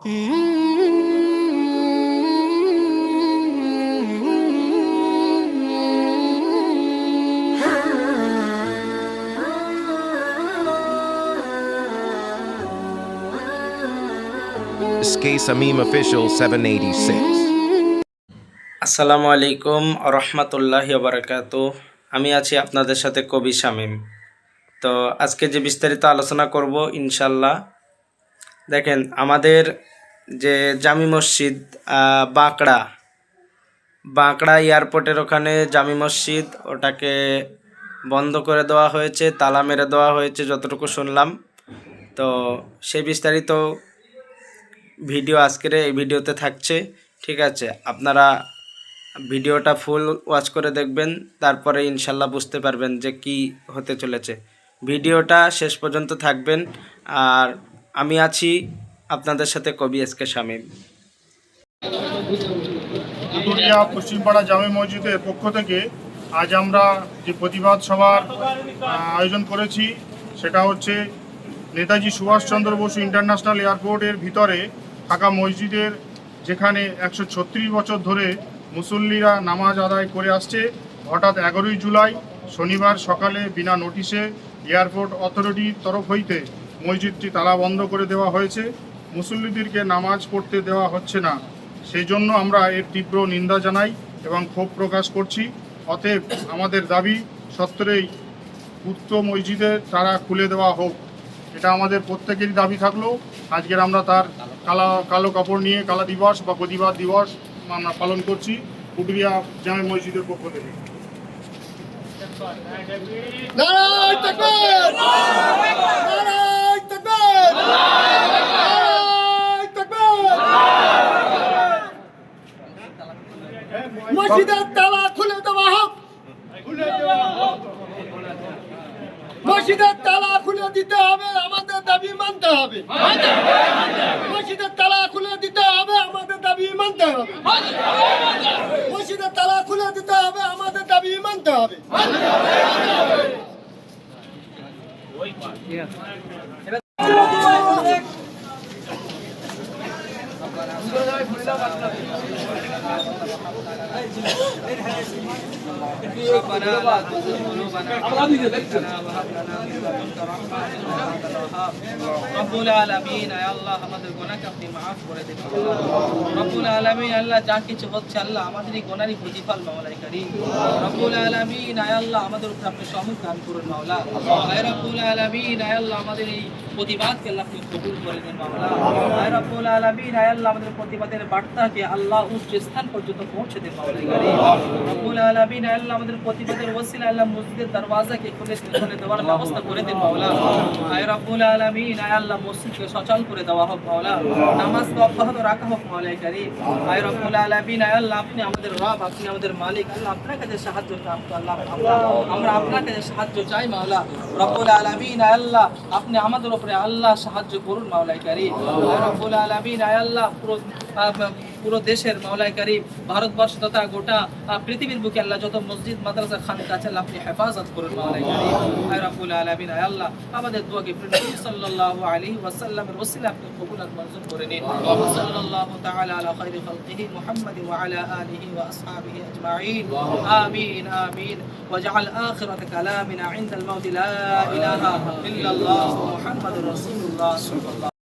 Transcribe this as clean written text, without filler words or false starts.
SK Samim Official 786. আসসালামু আলাইকুম রহমতুল্লাহি বারাকাতুহু। আমি আছি আপনাদের সাথে কবি শামীম। তো আজকে যে বিস্তারিত আলোচনা করব ইনশাল্লাহ, দেখেন আমাদের যে জামি মসজিদ বাঁকড়া এয়ারপোর্টের ওখানে জামি মসজিদ, ওটাকে বন্ধ করে দেওয়া হয়েছে, তালা মেরে দেওয়া হয়েছে যতটুকু শুনলাম। তো সেই বিস্তারিত ভিডিও আজকের এই ভিডিওতে থাকছে, ঠিক আছে? আপনারা ভিডিওটা ফুল ওয়াচ করে দেখবেন, তারপরে ইনশাল্লাহ বুঝতে পারবেন যে কি হতে চলেছে। ভিডিওটা শেষ পর্যন্ত থাকবেন। আর আমি আছি আপনাদের সাথে কবি এসকে শামীম। উত্তরিয়া পশ্চিমপাড়া জামে মসজিদের পক্ষ থেকে আজ আমরা যে প্রতিবাদ সভার আয়োজন করেছি সেটা হচ্ছে নেতাজি সুভাষচন্দ্র বসু ইন্টারন্যাশনাল এয়ারপোর্টের ভিতরে থাকা মসজিদের, যেখানে 136 বছর ধরে মুসল্লিরা নামাজ আদায় করে আসছে। হঠাৎ 11ই জুলাই শনিবার সকালে বিনা নোটিশে এয়ারপোর্ট অথরিটির তরফ হইতে মসজিদটি তালা বন্ধ করে দেওয়া হয়েছে। মুসল্লিদেরকে নামাজ পড়তে দেওয়া হচ্ছে না। সেই জন্য আমরা এর তীব্র নিন্দা জানাই এবং ক্ষোভ প্রকাশ করছি। অতএব আমাদের দাবি সত্ত্বরেই উক্ত মসজিদে তারা খুলে দেওয়া হোক, এটা আমাদের প্রত্যেকেরই দাবি থাকলেও আজকের আমরা তার কালো কাপড় নিয়ে কালা দিবস বা প্রতিবাদ দিবস আমরা পালন করছি উত্তরিয়া জামে মসজিদের পক্ষ থেকে। মসজিদের তালা খুলে দেওয়া হোক, মসজিদের তালা খুলে দিতে হবে, আমাদের দাবি মানতে হবে। মসজিদের তালা খুলে দিতে হবে, আমাদের দাবি মানতে হবে। মসজিদের তালা খুলে দিতে হবে, আমাদের দাবি মানতে হবে। ربنا لا تزغ قلوبنا بعد إذ هديتنا وهب لنا من لدنك رحمة إنك أنت الوهاب রব্বুল আলামিন, আয় আল্লাহ আমাদের গুনাহকে আপনি maaf করে দিন। রব্বুল আলামিন, আল্লাহ যা কিছু হচ্ছে আল্লাহ আমাদের এই গুনাহরই প্রতিফল মাওলাই কারীম। রব্বুল আলামিন, আয় আল্লাহ আমাদের উপর আপনি সহমত দান করুন মাওলা। আয় রব্বুল আলামিন, আয় আল্লাহ আমাদের এই প্রতিবাদকে আল্লাহ আপনি কবুল করে দিন মাওলা। আয় রব্বুল আলামিন, আয় আল্লাহ আমাদের প্রতিবাদের বার্তাকে আল্লাহ উচ্চ স্থান পর্যন্ত পৌঁছে দিন মাওলাই কারীম। রব্বুল আলামিন, আয় আল্লাহ আমাদের প্রতিবাদের ওসিলা আল্লাহ মসজিদের দরওয়াজাকে খুলে দেওয়ার ব্যবস্থা করে দিন মাওলা। আয় রব্বুল আলামিন, আয় আল্লাহ মসজিদকে সচল করে দেওয়া হোক মাওলা, নামাজকে অব্যাহত রাখা হোক মাওলাই কারীম। আয় রব্বুল আলামিন, আয় আল্লাহ আপনি আমাদের রব, আপনি আমাদের মালিক, আল্লাহ আপনার কাছে সাহায্য চাই আল্লাহ, আমরা আপনার কাছে সাহায্য চাই মাওলা। রব্বুল আলামিন, আয় আল্লাহ আপনি আমাদের উপরে আল্লাহ সাহায্য করুন মাওলাই কারীম। আয় রব্বুল আলামিন, আয় আল্লাহ পুরো দেশের মাওলাই কারীম, ভারতবর্ষ তথা গোটা পৃথিবীর বুকে আল্লাহ যত মসজিদ মাদ্রাসা খানকা আছে আল্লাহ আপনি হেফাজত করুন মাওলাই কারীম। আয় রব্বুল আলামিন, আয় আল্লাহ আমাদের দোয়াকে নবী সাল্লাল্লাহু আলাইহি ওয়াসাল্লামের ওসিলা আপনি কবুল আর মঞ্জুর করে নিন। সাল্লাল্লাহু তাআলা আলা খায়রি খালকিহি মুহাম্মাদ ওয়া আলা আলিহি ওয়া আসহাবিহি আজমাইন। আমিন আমিন। ওয়াজআল আখিরাত কালামিনা ইনদাল মাউত লা ইলাহা ইল্লাল্লাহ মুহাম্মাদুর রাসূলুল্লাহ সাল্লাল্লাহু